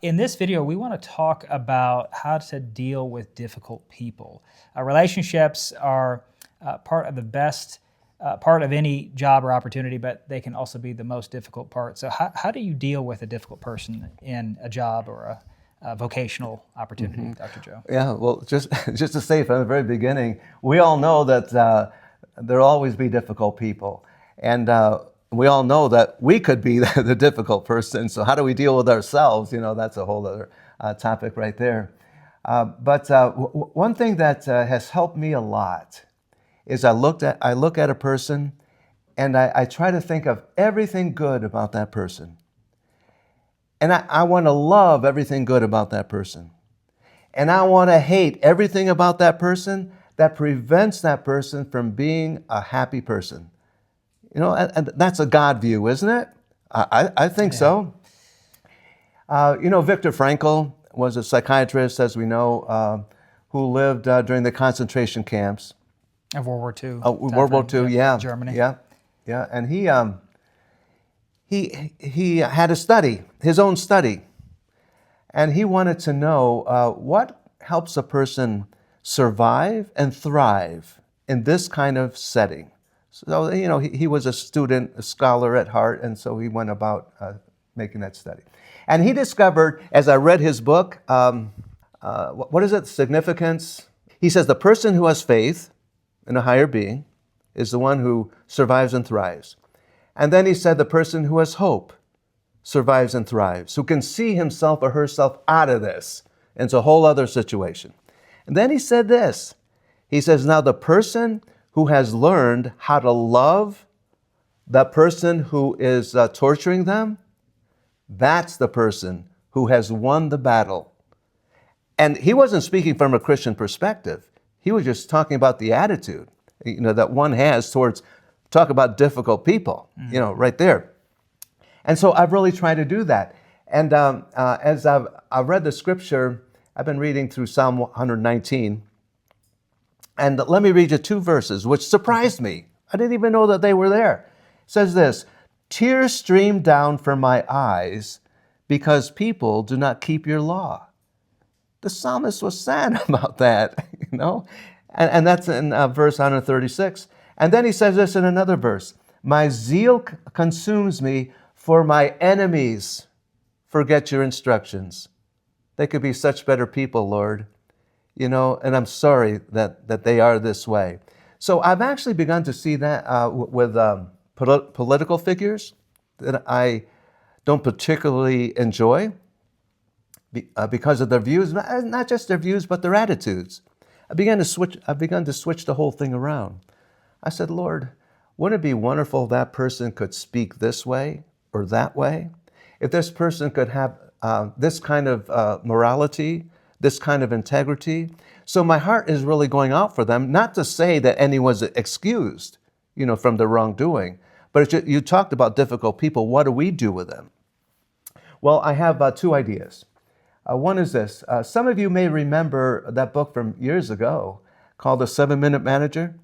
In this video, we want to talk about how to deal with difficult people. Relationships are part of the best part of any job or opportunity, but they can also be the most difficult part. So how do you deal with a difficult person in a job or a vocational opportunity, Dr. Joe? Yeah, well, just to say from the very beginning, we all know that there'll always be difficult people. And we all know that we could be the difficult person. So how do we deal with ourselves? That's a whole other topic right there. But one thing that has helped me a lot is I look at a person and I try to think of everything good about that person. And I want to love everything good about that person. And I want to hate everything about that person that prevents that person from being a happy person. And that's a God view, isn't it? I think so. Viktor Frankl was a psychiatrist, as we know, who lived during the concentration camps. Of World War II. World War II, yeah. Germany. Yeah. And he had a study, his own study. And he wanted to know what helps a person survive and thrive in this kind of setting. So, he was a student, a scholar at heart, and so he went about making that study. And he discovered, as I read his book, what is it, significance? He says the person who has faith in a higher being is the one who survives and thrives. And then he said the person who has hope survives and thrives, who can see himself or herself out of this. And it's a whole other situation. And then he said this. He says, now the person who has learned how to love the person who is torturing them, that's the person who has won the battle. And he wasn't speaking from a Christian perspective. He was just talking about the attitude, that one has towards, talk about difficult people, right there. And so I've really tried to do that. And as I've read the scripture, I've been reading through Psalm 119. And let me read you two verses, which surprised me. I didn't even know that they were there. It says this, tears stream down from my eyes because people do not keep your law. The psalmist was sad about that, And that's in verse 136. And then he says this in another verse, my zeal consumes me for my enemies forget your instructions. They could be such better people, Lord. And I'm sorry that they are this way. So I've actually begun to see that with political figures that I don't particularly enjoy because of their views, not just their views, but their attitudes. I've begun to switch the whole thing around. I said, Lord, wouldn't it be wonderful if that person could speak this way or that way? If this person could have this kind of morality, this kind of integrity. So my heart is really going out for them, not to say that anyone's excused, from their wrongdoing. But you talked about difficult people. What do we do with them? Well, I have two ideas. One is this. Some of you may remember that book from years ago called The 7-Minute Manager.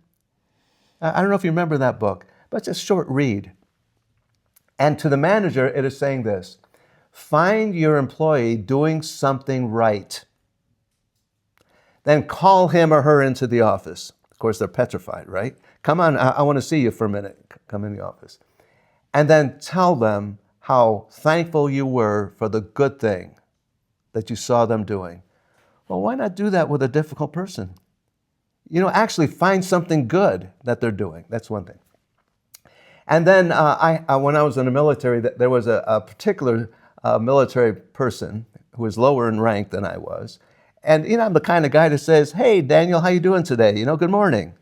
I don't know if you remember that book, but it's a short read. And to the manager, it is saying this, find your employee doing something right. Then call him or her into the office. Of course, they're petrified, right? Come on, I want to see you for a minute. Come in the office. And then tell them how thankful you were for the good thing that you saw them doing. Well, why not do that with a difficult person? Actually find something good that they're doing. That's one thing. And then when I was in the military, there was a particular military person who was lower in rank than I was. And, I'm the kind of guy that says, hey, Daniel, how you doing today? Good morning.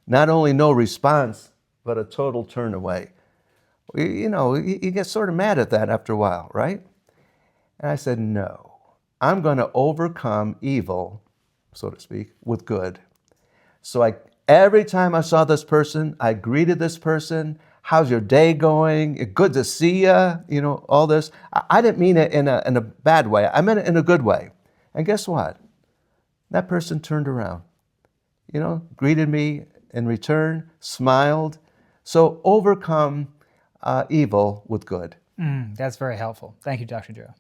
Not only no response, but a total turn away. You get sort of mad at that after a while, right? And I said, no, I'm going to overcome evil, so to speak, with good. So every time I saw this person, I greeted this person. How's your day going? Good to see you. All this. I didn't mean it in a bad way. I meant it in a good way. And guess what? That person turned around, greeted me in return, smiled. So overcome evil with good. That's very helpful. Thank you, Dr. Joe.